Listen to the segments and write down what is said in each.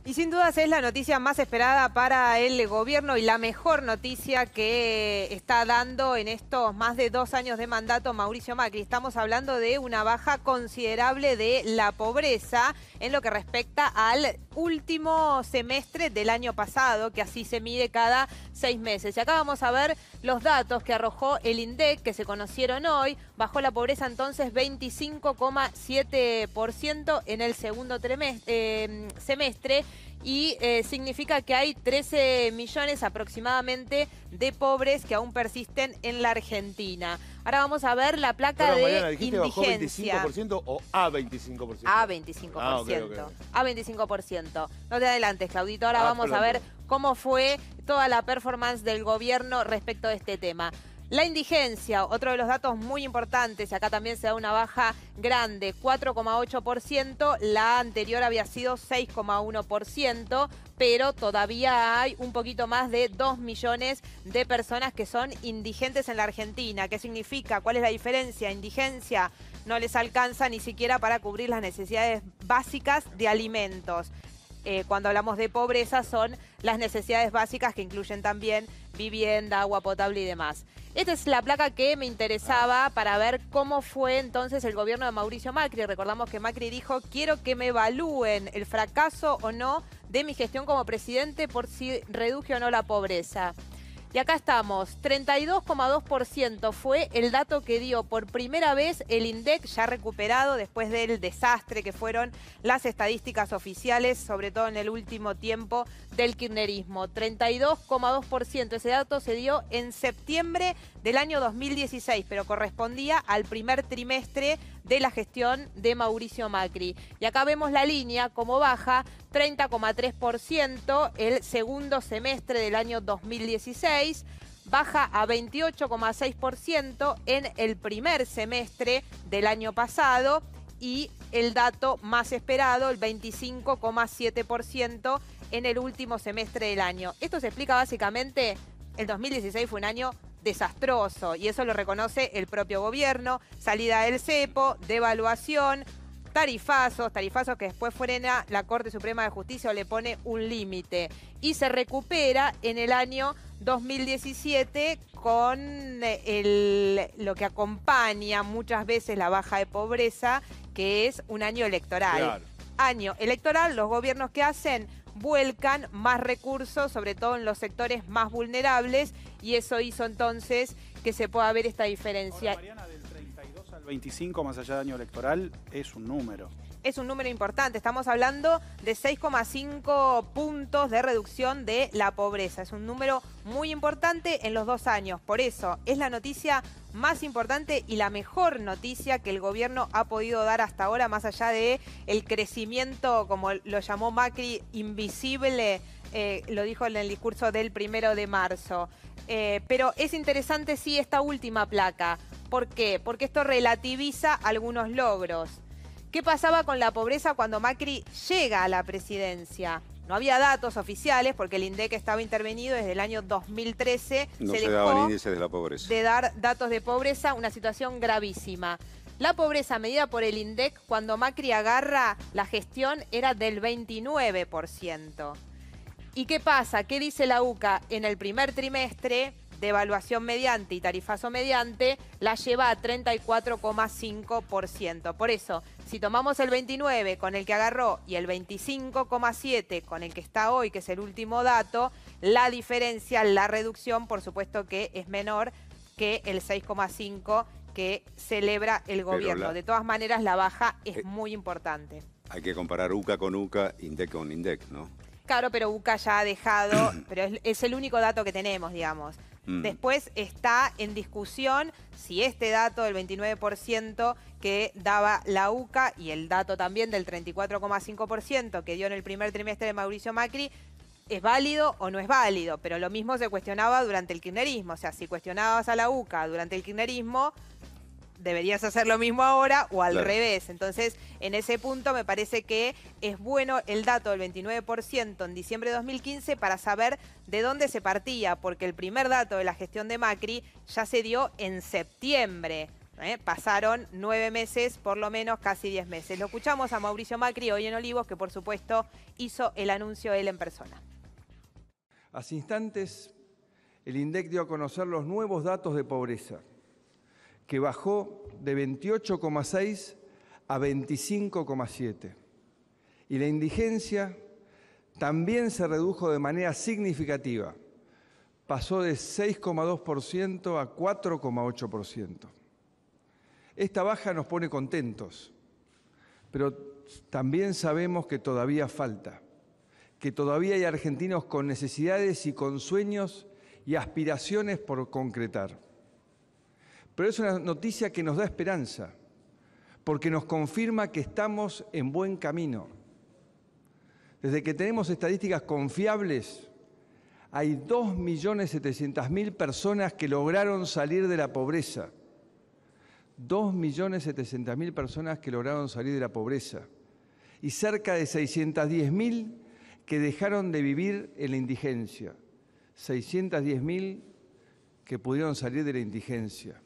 Y sin dudas es la noticia más esperada para el gobierno y la mejor noticia que está dando en estos más de 2 años de mandato Mauricio Macri. Estamos hablando de una baja considerable de la pobreza en lo que respecta al último semestre del año pasado, que así se mide cada 6 meses. Y acá vamos a ver los datos que arrojó el INDEC, que se conocieron hoy. Bajó la pobreza entonces 25,7% en el segundo semestre. Y significa que hay 13 millones aproximadamente de pobres que aún persisten en la Argentina. Ahora vamos a ver la placa de Mariana, ¿dijiste indigencia. bajó 25% o a 25%? A 25%. Okay. A 25%. No te adelantes, Claudito. Ahora vamos a ver cómo fue toda la performance del gobierno respecto a este tema. La indigencia, otro de los datos muy importantes, y acá también se da una baja grande, 4,8%, la anterior había sido 6,1%, pero todavía hay un poquito más de 2 millones de personas que son indigentes en la Argentina. ¿Qué significa? ¿Cuál es la diferencia? Indigencia no les alcanza ni siquiera para cubrir las necesidades básicas de alimentos. Cuando hablamos de pobreza son las necesidades básicas que incluyen también vivienda, agua potable y demás. Esta es la placa que me interesaba para ver cómo fue entonces el gobierno de Mauricio Macri. Recordamos que Macri dijo, quiero que me evalúen el fracaso o no de mi gestión como presidente por si reduje o no la pobreza. Y acá estamos, 32,2% fue el dato que dio por primera vez el INDEC, ya recuperado después del desastre que fueron las estadísticas oficiales, sobre todo en el último tiempo del kirchnerismo. 32,2%, ese dato se dio en septiembre del año 2016, pero correspondía al primer trimestre de la gestión de Mauricio Macri. Y acá vemos la línea como baja, 30,3% el segundo semestre del año 2016, baja a 28,6% en el primer semestre del año pasado y el dato más esperado, el 25,7% en el último semestre del año. Esto se explica básicamente, el 2016 fue un año desastroso y eso lo reconoce el propio gobierno, salida del cepo, devaluación, tarifazos que después frena la Corte Suprema de Justicia o le pone un límite y se recupera en el año 2017 con lo que acompaña muchas veces la baja de pobreza, que es un año electoral. Claro. Año electoral, los gobiernos que hacen vuelcan más recursos, sobre todo en los sectores más vulnerables, y eso hizo entonces que se pueda ver esta diferencia. Ahora, Mariana, del 32 al 25, más allá del año electoral, es un número. Es un número importante, estamos hablando de 6,5 puntos de reducción de la pobreza. Es un número muy importante en los 2 años, por eso es la noticia más importante y la mejor noticia que el gobierno ha podido dar hasta ahora, más allá de el crecimiento, como lo llamó Macri, invisible, lo dijo en el discurso del 1 de marzo. Pero es interesante sí esta última placa. ¿Por qué? Porque esto relativiza algunos logros. ¿Qué pasaba con la pobreza cuando Macri llega a la presidencia? No había datos oficiales porque el INDEC estaba intervenido desde el año 2013. No se daban índices de la pobreza. De dar datos de pobreza, una situación gravísima. La pobreza medida por el INDEC cuando Macri agarra la gestión era del 29%. ¿Y qué pasa? ¿Qué dice la UCA? En el primer trimestre, devaluación mediante y tarifazo mediante, la lleva a 34,5%. Por eso, si tomamos el 29 con el que agarró y el 25,7 con el que está hoy, que es el último dato, la diferencia, la reducción, por supuesto que es menor que el 6,5 que celebra el gobierno. De todas maneras, la baja es muy importante. Hay que comparar UCA con UCA, INDEC con INDEC, ¿no? Claro, pero UCA ya ha dejado, pero es el único dato que tenemos, digamos. Después está en discusión si este dato del 29% que daba la UCA y el dato también del 34,5% que dio en el primer trimestre de Mauricio Macri es válido o no es válido. Pero lo mismo se cuestionaba durante el kirchnerismo. O sea, si cuestionabas a la UCA durante el kirchnerismo, deberías hacer lo mismo ahora o al revés. Entonces, en ese punto me parece que es bueno el dato del 29% en diciembre de 2015 para saber de dónde se partía, porque el primer dato de la gestión de Macri ya se dio en septiembre. Pasaron 9 meses, por lo menos casi 10 meses. Lo escuchamos a Mauricio Macri hoy en Olivos, que por supuesto hizo el anuncio él en persona. Hace instantes, el INDEC dio a conocer los nuevos datos de pobreza, que bajó de 28,6 a 25,7. Y la indigencia también se redujo de manera significativa. Pasó de 6,2% a 4,8%. Esta baja nos pone contentos, pero también sabemos que todavía falta, que todavía hay argentinos con necesidades y con sueños y aspiraciones por concretar. Pero es una noticia que nos da esperanza, porque nos confirma que estamos en buen camino. Desde que tenemos estadísticas confiables, hay 2.700.000 personas que lograron salir de la pobreza. 2.700.000 personas que lograron salir de la pobreza. Y cerca de 610.000 que dejaron de vivir en la indigencia. 610.000 que pudieron salir de la indigencia.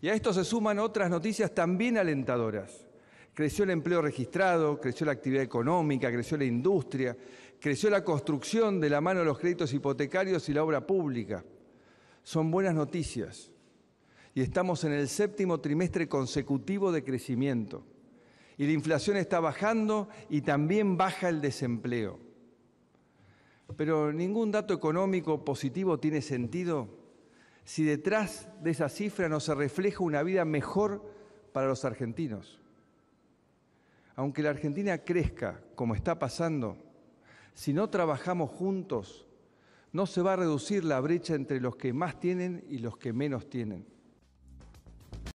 Y a esto se suman otras noticias también alentadoras. Creció el empleo registrado, creció la actividad económica, creció la industria, creció la construcción de la mano de los créditos hipotecarios y la obra pública. Son buenas noticias. Y estamos en el 7º trimestre consecutivo de crecimiento. Y la inflación está bajando y también baja el desempleo. Pero ningún dato económico positivo tiene sentido si detrás de esa cifra no se refleja una vida mejor para los argentinos. Aunque la Argentina crezca como está pasando, si no trabajamos juntos, no se va a reducir la brecha entre los que más tienen y los que menos tienen.